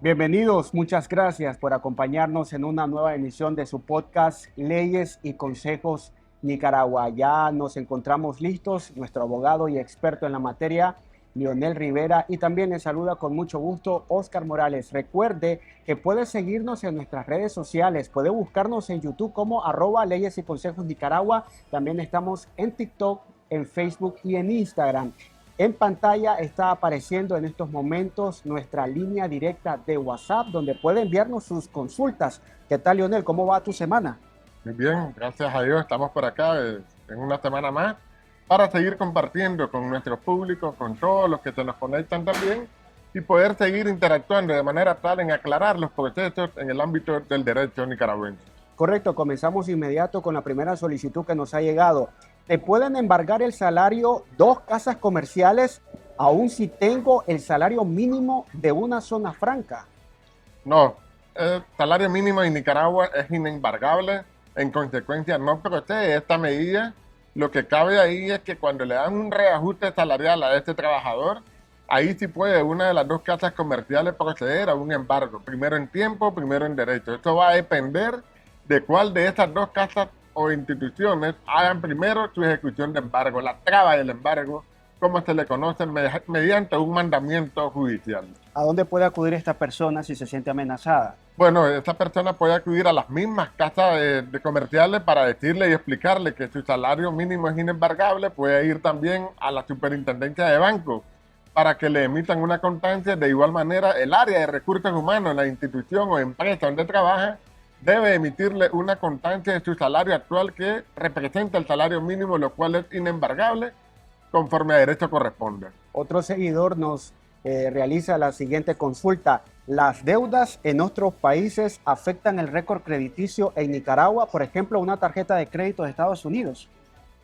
Bienvenidos, muchas gracias por acompañarnos en una nueva emisión de su podcast Leyes y Consejos Nicaragua. Ya nos encontramos listos, nuestro abogado y experto en la materia, Lionel Rivera, y también le saluda con mucho gusto Oscar Morales. Recuerde que puede seguirnos en nuestras redes sociales, puede buscarnos en YouTube como @Leyes y Consejos Nicaragua. También estamos en TikTok, en Facebook y en Instagram. En pantalla está apareciendo en estos momentos nuestra línea directa de WhatsApp, donde puede enviarnos sus consultas. ¿Qué tal, Lionel? ¿Cómo va tu semana? Muy bien, gracias a Dios estamos por acá en una semana más para seguir compartiendo con nuestro público, con todos los que se nos conectan también y poder seguir interactuando de manera tal en aclarar los procesos en el ámbito del derecho nicaragüense. Correcto, comenzamos inmediato con la primera solicitud que nos ha llegado. ¿Te pueden embargar el salario dos casas comerciales aun si tengo el salario mínimo de una zona franca? No, el salario mínimo en Nicaragua es inembargable, en consecuencia no procede esta medida. Lo que cabe ahí es que cuando le dan un reajuste salarial a este trabajador, ahí sí puede una de las dos casas comerciales proceder a un embargo, primero en tiempo, primero en derecho. Esto va a depender de cuál de estas dos casas o instituciones hagan primero su ejecución de embargo, la traba del embargo, como se le conoce mediante un mandamiento judicial. ¿A dónde puede acudir esta persona si se siente amenazada? Bueno, esta persona puede acudir a las mismas casas de comerciales para decirle y explicarle que su salario mínimo es inembargable. Puede ir también a la superintendencia de banco para que le emitan una constancia. De igual manera, el área de recursos humanos, la institución o empresa donde trabaja, debe emitirle una constancia de su salario actual que representa el salario mínimo, lo cual es inembargable conforme a derecho corresponde. Otro seguidor nos realiza la siguiente consulta. ¿Las deudas en otros países afectan el récord crediticio en Nicaragua? Por ejemplo, una tarjeta de crédito de Estados Unidos.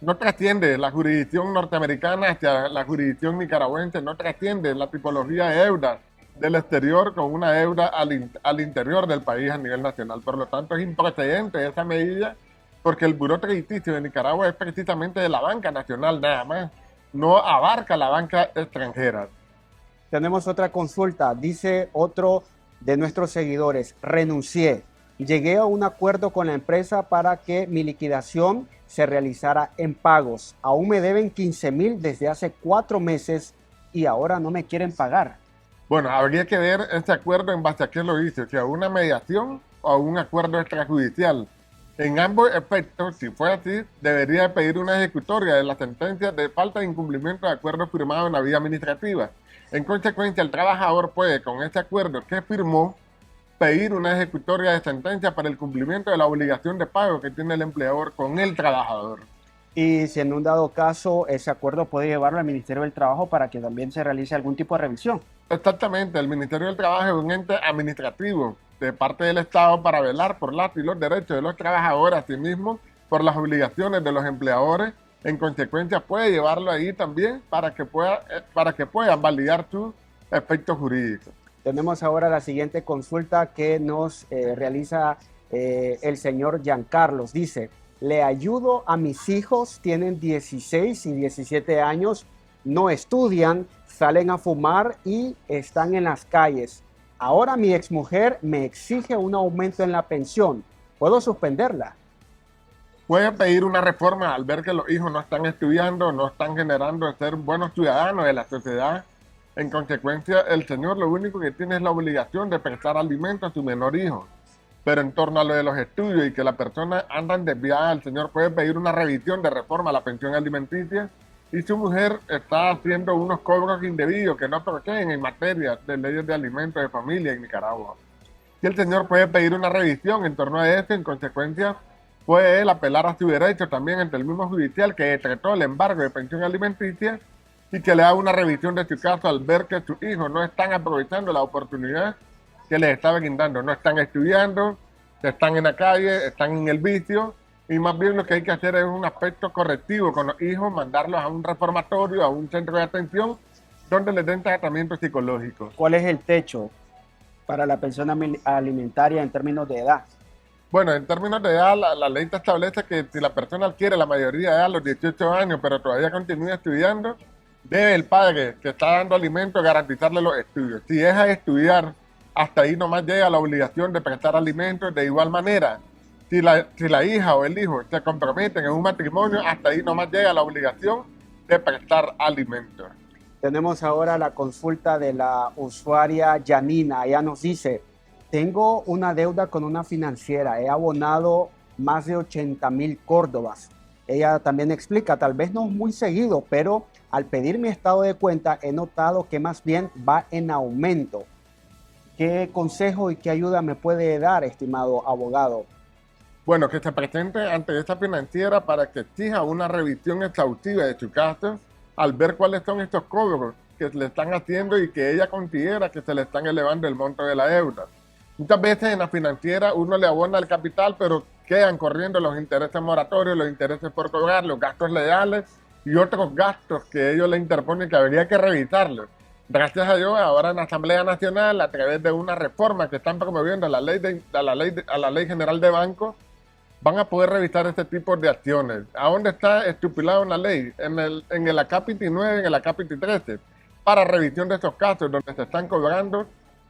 No trasciende la jurisdicción norteamericana hacia la jurisdicción nicaragüense, no trasciende la tipología de deuda del exterior con una deuda al interior del país a nivel nacional. Por lo tanto, es improcedente esa medida porque el buró crediticio de Nicaragua es precisamente de la banca nacional nada más, no abarca la banca extranjera. Tenemos otra consulta. Dice otro de nuestros seguidores: renuncié. Llegué a un acuerdo con la empresa para que mi liquidación se realizara en pagos. Aún me deben 15,000 desde hace 4 meses y ahora no me quieren pagar. Bueno, habría que ver este acuerdo en base a qué lo dice, si a una mediación o a un acuerdo extrajudicial. En ambos efectos, si fue así, debería pedir una ejecutoria de la sentencia de falta de incumplimiento de acuerdo firmado en la vía administrativa. En consecuencia, el trabajador puede, con este acuerdo que firmó, pedir una ejecutoria de sentencia para el cumplimiento de la obligación de pago que tiene el empleador con el trabajador. Y si en un dado caso ese acuerdo puede llevarlo al Ministerio del Trabajo para que también se realice algún tipo de revisión. Exactamente, el Ministerio del Trabajo es un ente administrativo de parte del Estado para velar por las y los derechos de los trabajadores, asimismo por las obligaciones de los empleadores. En consecuencia, puede llevarlo ahí también para que puedan validar sus efectos jurídicos. Tenemos ahora la siguiente consulta que nos realiza el señor Giancarlos. Dice: le ayudo a mis hijos, tienen 16 y 17 años, no estudian, salen a fumar y están en las calles. Ahora mi exmujer me exige un aumento en la pensión. ¿Puedo suspenderla? Puede pedir una reforma al ver que los hijos no están estudiando, no están generando ser buenos ciudadanos de la sociedad. En consecuencia, el señor lo único que tiene es la obligación de prestar alimento a su menor hijo. Pero en torno a lo de los estudios y que la persona anda desviada, el señor puede pedir una revisión de reforma a la pensión alimenticia y su mujer está haciendo unos cobros indebidos que no proceden en materia de leyes de alimentos de familia en Nicaragua. Y el señor puede pedir una revisión en torno a esto, en consecuencia puede él apelar a su derecho también ante el mismo judicial que decretó el embargo de pensión alimenticia y que le haga una revisión de su caso al ver que sus hijos no están aprovechando la oportunidad que les está brindando, no están estudiando, están en la calle, están en el vicio, y más bien lo que hay que hacer es un aspecto correctivo con los hijos, mandarlos a un reformatorio, a un centro de atención, donde les den tratamiento psicológico. ¿Cuál es el techo para la pensión alimentaria en términos de edad? Bueno, en términos de edad, la ley te establece que si la persona adquiere la mayoría de edad a los 18 años, pero todavía continúa estudiando, debe el padre que está dando alimento garantizarle los estudios. Si deja de estudiar hasta ahí nomás llega la obligación de prestar alimentos. De igual manera, si la hija o el hijo se comprometen en un matrimonio, hasta ahí nomás llega la obligación de prestar alimentos. Tenemos ahora la consulta de la usuaria Janina. Ella nos dice, tengo una deuda con una financiera, he abonado más de 80,000 córdobas. Ella también explica, tal vez no muy seguido, pero al pedir mi estado de cuenta he notado que más bien va en aumento. ¿Qué consejo y qué ayuda me puede dar, estimado abogado? Bueno, que se presente ante esta financiera para que exija una revisión exhaustiva de su caso al ver cuáles son estos cobros que le están haciendo y que ella considera que se le están elevando el monto de la deuda. Muchas veces en la financiera uno le abona el capital, pero quedan corriendo los intereses moratorios, los intereses por cobrar, los gastos legales y otros gastos que ellos le interponen que habría que revisarlos. Gracias a Dios, ahora en la Asamblea Nacional, a través de una reforma que están promoviendo a la Ley General de Bancos, van a poder revisar este tipo de acciones. ¿A dónde está estipulado en la ley? En el acápite 9, en el acápite 13, para revisión de estos casos donde se están cobrando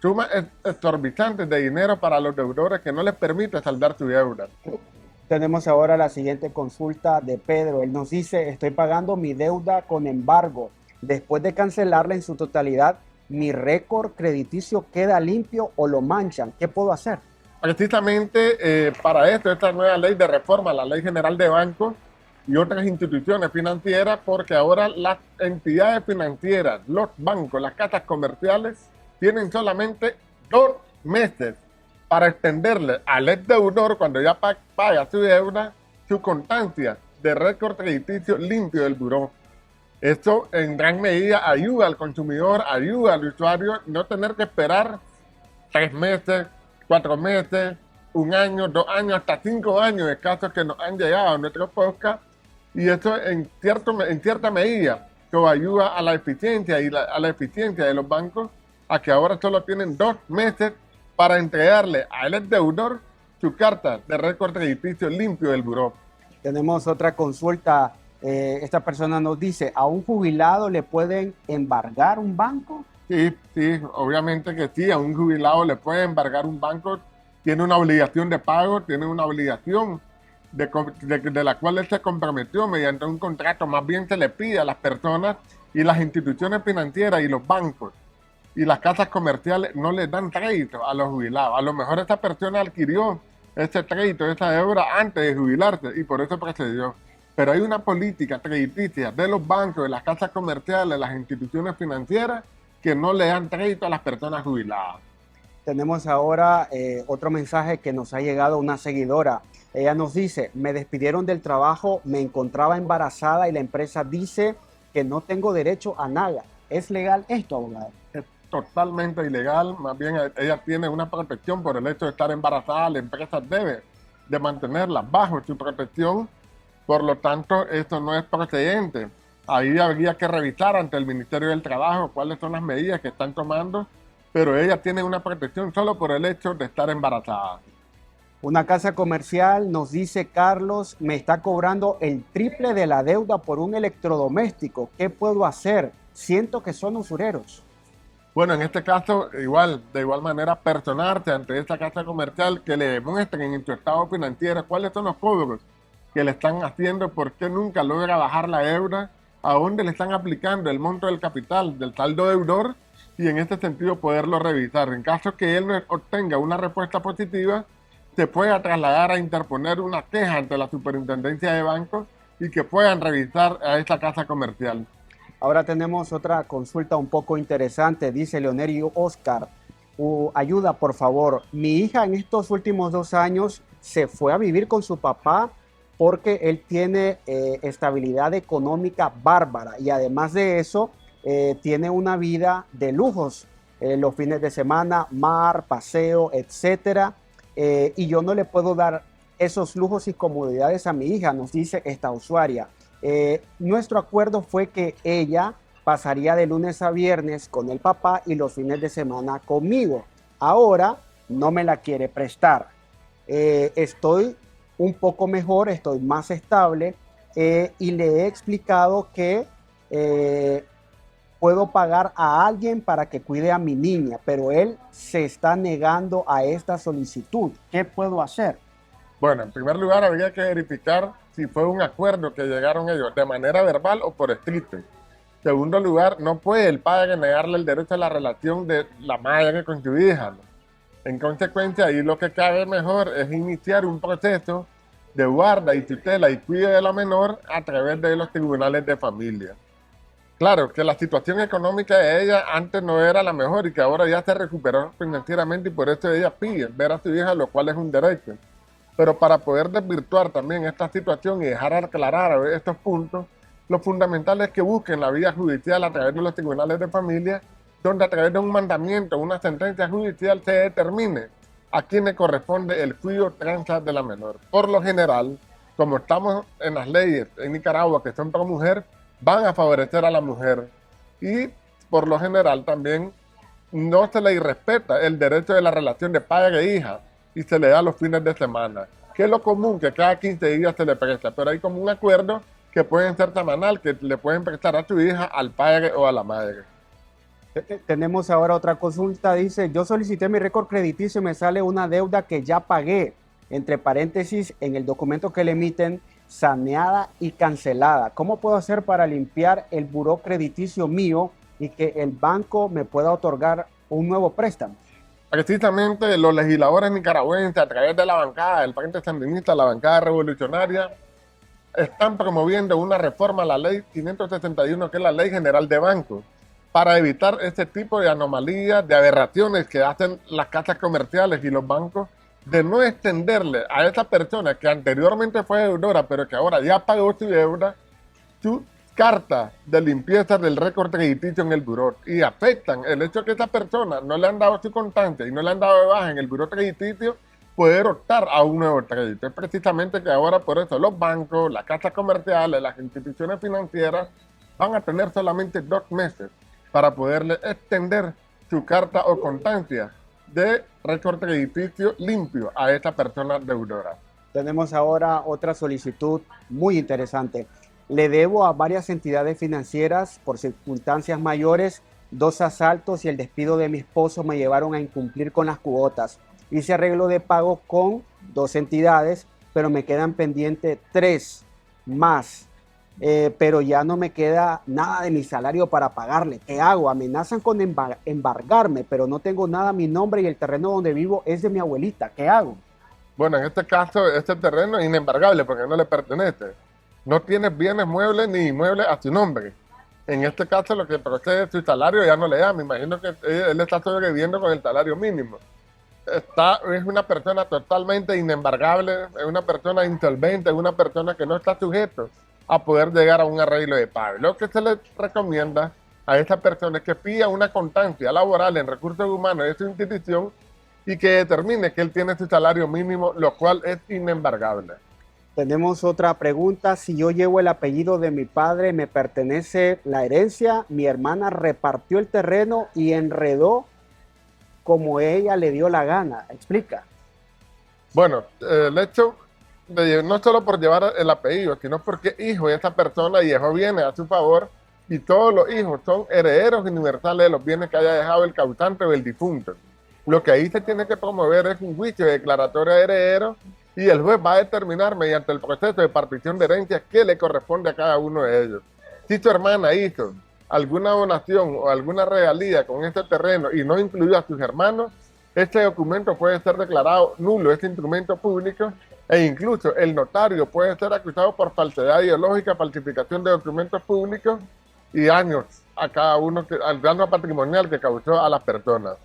sumas exorbitantes de dinero para los deudores que no les permite saldar su deuda. Tenemos ahora la siguiente consulta de Pedro. Él nos dice, estoy pagando mi deuda con embargo. Después de cancelarla en su totalidad, ¿mi récord crediticio queda limpio o lo manchan? ¿Qué puedo hacer? Precisamente para esto, esta nueva ley de reforma, la Ley General de Bancos y otras instituciones financieras, porque ahora las entidades financieras, los bancos, las casas comerciales, tienen solamente 2 meses para extenderle al ex deudor, cuando ya paga su deuda, su constancia de récord crediticio limpio del buró. Esto en gran medida ayuda al consumidor, ayuda al usuario, no tener que esperar 3 meses, 4 meses, 1 año, 2 años, hasta 5 años de casos que nos han llegado a nuestro podcast, y eso en cierta medida que ayuda a la eficiencia a la eficiencia de los bancos, a que ahora solo tienen 2 meses para entregarle al deudor su carta de récord crediticio limpio del buró. Tenemos otra consulta. Esta persona nos dice, ¿a un jubilado le pueden embargar un banco? Sí, obviamente que sí, a un jubilado le puede embargar un banco, tiene una obligación de pago, tiene una obligación de la cual él se comprometió mediante un contrato. Más bien se le pide a las personas y las instituciones financieras y los bancos y las casas comerciales no les dan crédito a los jubilados. A lo mejor esta persona adquirió ese crédito, esa deuda antes de jubilarse y por eso procedió. Pero hay una política crediticia de los bancos, de las casas comerciales, de las instituciones financieras que no le dan crédito a las personas jubiladas. Tenemos ahora otro mensaje que nos ha llegado una seguidora. Ella nos dice, me despidieron del trabajo, me encontraba embarazada y la empresa dice que no tengo derecho a nada. ¿Es legal esto, abogado? Es totalmente ilegal, más bien ella tiene una protección por el hecho de estar embarazada, la empresa debe de mantenerla bajo su protección, por lo tanto esto no es procedente. Ahí habría que revisar ante el Ministerio del Trabajo cuáles son las medidas que están tomando, pero ella tiene una protección solo por el hecho de estar embarazada. Una casa comercial nos dice, Carlos, me está cobrando el triple de la deuda por un electrodoméstico. ¿Qué puedo hacer? Siento que son usureros. Bueno, en este caso, de igual manera, personarse ante esta casa comercial, que le demuestren en su estado financiero cuáles son los cobros que le están haciendo, por qué nunca logra bajar la deuda, a dónde le están aplicando el monto del capital, del saldo deudor, y en este sentido poderlo revisar. En caso que él no obtenga una respuesta positiva, se pueda trasladar a interponer una queja ante la Superintendencia de Bancos y que puedan revisar a esta casa comercial. Ahora tenemos otra consulta un poco interesante. Dice Leonerio Oscar, ayuda por favor. Mi hija en estos últimos 2 años se fue a vivir con su papá porque él tiene estabilidad económica bárbara y además de eso tiene una vida de lujos. Los fines de semana, mar, paseo, etcétera. Y yo no le puedo dar esos lujos y comodidades a mi hija, nos dice esta usuaria. Nuestro acuerdo fue que ella pasaría de lunes a viernes con el papá y los fines de semana conmigo. Ahora no me la quiere prestar. Estoy un poco mejor, estoy más estable y le he explicado que puedo pagar a alguien para que cuide a mi niña, pero él se está negando a esta solicitud. ¿Qué puedo hacer? Bueno, en primer lugar, habría que verificar si fue un acuerdo que llegaron ellos de manera verbal o por escrito. En segundo lugar, no puede el padre negarle el derecho a la relación de la madre con su hija, ¿no? En consecuencia, ahí lo que cabe mejor es iniciar un proceso de guarda y tutela y cuidado de la menor a través de los tribunales de familia. Claro que la situación económica de ella antes no era la mejor y que ahora ya se recuperó financieramente y por eso ella pide ver a su hija, lo cual es un derecho. Pero para poder desvirtuar también esta situación y dejar aclarar estos puntos, lo fundamental es que busquen la vía judicial a través de los tribunales de familia, donde a través de un mandamiento, una sentencia judicial, se determine a quién le corresponde el cuidado tranza de la menor. Por lo general, como estamos en las leyes en Nicaragua que son pro mujer, van a favorecer a la mujer y por lo general también no se le irrespeta el derecho de la relación de padre e hija y se le da los fines de semana, que es lo común, que cada 15 días se le presta, pero hay como un acuerdo que pueden ser semanal, que le pueden prestar a tu hija, al padre o a la madre. Tenemos ahora otra consulta, dice, yo solicité mi récord crediticio y me sale una deuda que ya pagué, entre paréntesis, en el documento que le emiten, saneada y cancelada. ¿Cómo puedo hacer para limpiar el buró crediticio mío y que el banco me pueda otorgar un nuevo préstamo? Precisamente los legisladores nicaragüenses, a través de la bancada del Frente Sandinista, la bancada revolucionaria, están promoviendo una reforma a la ley 561, que es la Ley General de Bancos, para evitar este tipo de anomalías, de aberraciones que hacen las casas comerciales y los bancos, de no extenderle a esa persona que anteriormente fue deudora, pero que ahora ya pagó su deuda, su carta de limpieza del récord crediticio en el buró, y afectan el hecho que esa persona no le han dado su constancia y no le han dado de baja en el buró crediticio, poder optar a un nuevo crédito. Es precisamente que ahora por eso los bancos, las casas comerciales, las instituciones financieras van a tener solamente 2 meses para poderle extender su carta o constancia de récord crediticio limpio a esta persona deudora. Tenemos ahora otra solicitud muy interesante. Le debo a varias entidades financieras por circunstancias mayores, 2 asaltos y el despido de mi esposo me llevaron a incumplir con las cuotas. Hice arreglo de pago con 2 entidades, pero me quedan pendientes 3 más. Pero ya no me queda nada de mi salario para pagarle. ¿Qué hago? Amenazan con embargarme, pero no tengo nada a mi nombre y el terreno donde vivo es de mi abuelita. ¿Qué hago? Bueno, en este caso, este terreno es inembargable porque no le pertenece. No tienes bienes muebles ni inmuebles a su nombre. En este caso, lo que procede es su salario ya no le da. Me imagino que él está sobreviviendo con el salario mínimo. Es una persona totalmente inembargable, es una persona insolvente, es una persona que no está sujeto a poder llegar a un arreglo de pago. Lo que se le recomienda a esta persona es que pida una constancia laboral en recursos humanos de su institución y que determine que él tiene su salario mínimo, lo cual es inembargable. Tenemos otra pregunta. Si yo llevo el apellido de mi padre, ¿me pertenece la herencia? Mi hermana repartió el terreno y enredó como ella le dio la gana. Explica. Bueno, el hecho de no solo por llevar el apellido, sino porque hijo de esta persona y dejó bienes a su favor y todos los hijos son herederos universales de los bienes que haya dejado el causante o el difunto. Lo que ahí se tiene que promover es un juicio de declaratoria de herederos y el juez va a determinar mediante el proceso de partición de herencias qué le corresponde a cada uno de ellos. Si tu hermana hizo alguna donación o alguna regalía con este terreno y no incluyó a sus hermanos, este documento puede ser declarado nulo, este instrumento público, e incluso el notario puede ser acusado por falsedad ideológica, falsificación de documentos públicos y daños a cada uno, al daño patrimonial que causó a las personas.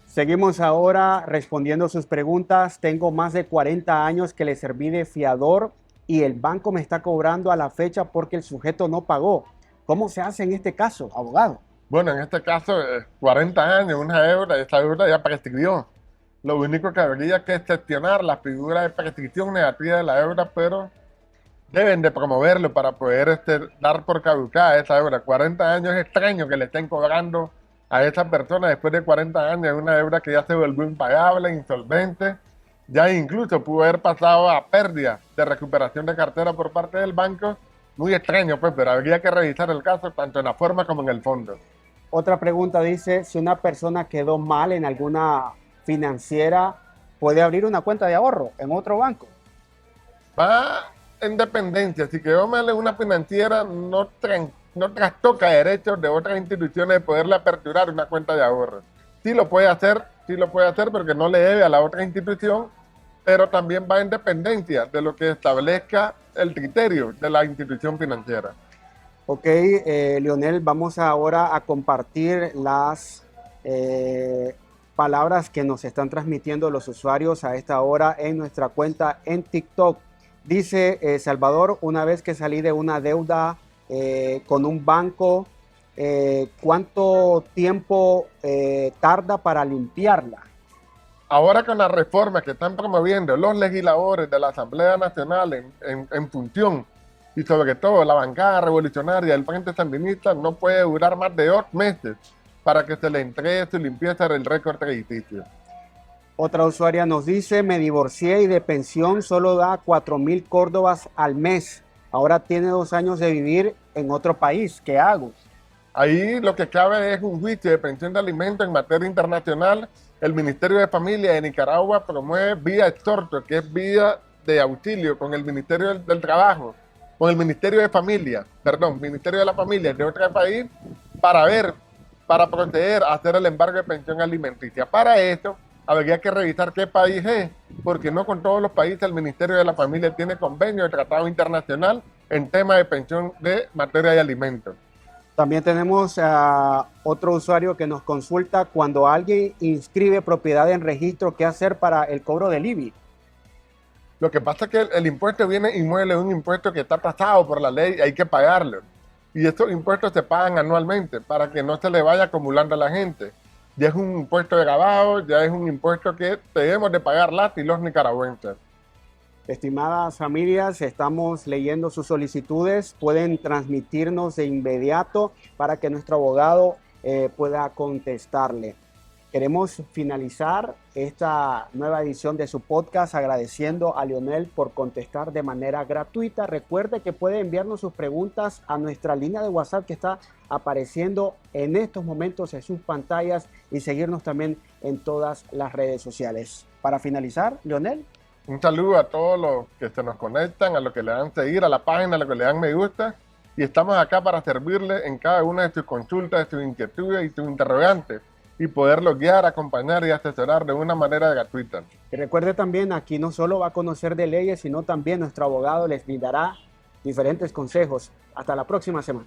Seguimos ahora respondiendo sus preguntas. Tengo más de 40 años que le serví de fiador y el banco me está cobrando a la fecha porque el sujeto no pagó. ¿Cómo se hace en este caso, abogado? Bueno, en este caso, 40 años, una deuda, esta deuda ya prescribió. Lo único que habría que gestionar la figura de prescripción negativa de la deuda, pero deben de promoverlo para poder dar por caducada esa deuda. 40 años es extraño que le estén cobrando a esa persona después de 40 años una deuda que ya se volvió impagable, insolvente, ya incluso pudo haber pasado a pérdida de recuperación de cartera por parte del banco muy extraño, pues, pero habría que revisar el caso tanto en la forma como en el fondo. Otra pregunta dice, si una persona quedó mal en alguna financiera, ¿puede abrir una cuenta de ahorro en otro banco? Va en dependencia. Si quedó mal en una financiera, no trastoca derechos de otras instituciones de poderle aperturar una cuenta de ahorro. Sí lo puede hacer porque no le debe a la otra institución, pero también va en dependencia de lo que establezca el criterio de la institución financiera. Ok, Leonel, vamos ahora a compartir las palabras que nos están transmitiendo los usuarios a esta hora en nuestra cuenta en TikTok. Dice Salvador, una vez que salí de una deuda con un banco, ¿cuánto tiempo tarda para limpiarla? Ahora con las reformas que están promoviendo los legisladores de la Asamblea Nacional en función, y sobre todo la bancada revolucionaria del Frente Sandinista, no puede durar más de 2 meses para que se le entregue su limpieza del récord crediticio. Otra usuaria nos dice, me divorcié y de pensión solo da 4.000 córdobas al mes. Ahora tiene 2 años de vivir en otro país. ¿Qué hago? Ahí lo que cabe es un juicio de pensión de alimentos en materia internacional. El Ministerio de Familia de Nicaragua promueve vía exhorto, que es vía de auxilio con el Ministerio del Trabajo, con el Ministerio de Familia, perdón, Ministerio de la Familia de otro país, para proceder a hacer el embargo de pensión alimenticia. Para esto, habría que revisar qué país es, porque no con todos los países el Ministerio de la Familia tiene convenio de tratado internacional en tema de pensión de materia de alimentos. También tenemos a otro usuario que nos consulta cuando alguien inscribe propiedad en registro, ¿qué hacer para el cobro del IBI? Lo que pasa es que el impuesto viene inmueble, es un impuesto que está tasado por la ley y hay que pagarlo. Y estos impuestos se pagan anualmente para que no se le vaya acumulando a la gente. Ya es un impuesto de grabado, ya es un impuesto que debemos de pagar las y los nicaragüenses. Estimadas familias, estamos leyendo sus solicitudes. Pueden transmitirnos de inmediato para que nuestro abogado pueda contestarle. Queremos finalizar esta nueva edición de su podcast agradeciendo a Leonel por contestar de manera gratuita. Recuerde que puede enviarnos sus preguntas a nuestra línea de WhatsApp que está apareciendo en estos momentos en sus pantallas y seguirnos también en todas las redes sociales. Para finalizar, Leonel. Un saludo a todos los que se nos conectan, a los que le dan seguir a la página, a los que le dan me gusta. Y estamos acá para servirle en cada una de sus consultas, de sus inquietudes y sus interrogantes, y poderlos guiar, acompañar y asesorar de una manera gratuita. Y recuerde también, aquí no solo va a conocer de leyes, sino también nuestro abogado les brindará diferentes consejos. Hasta la próxima semana.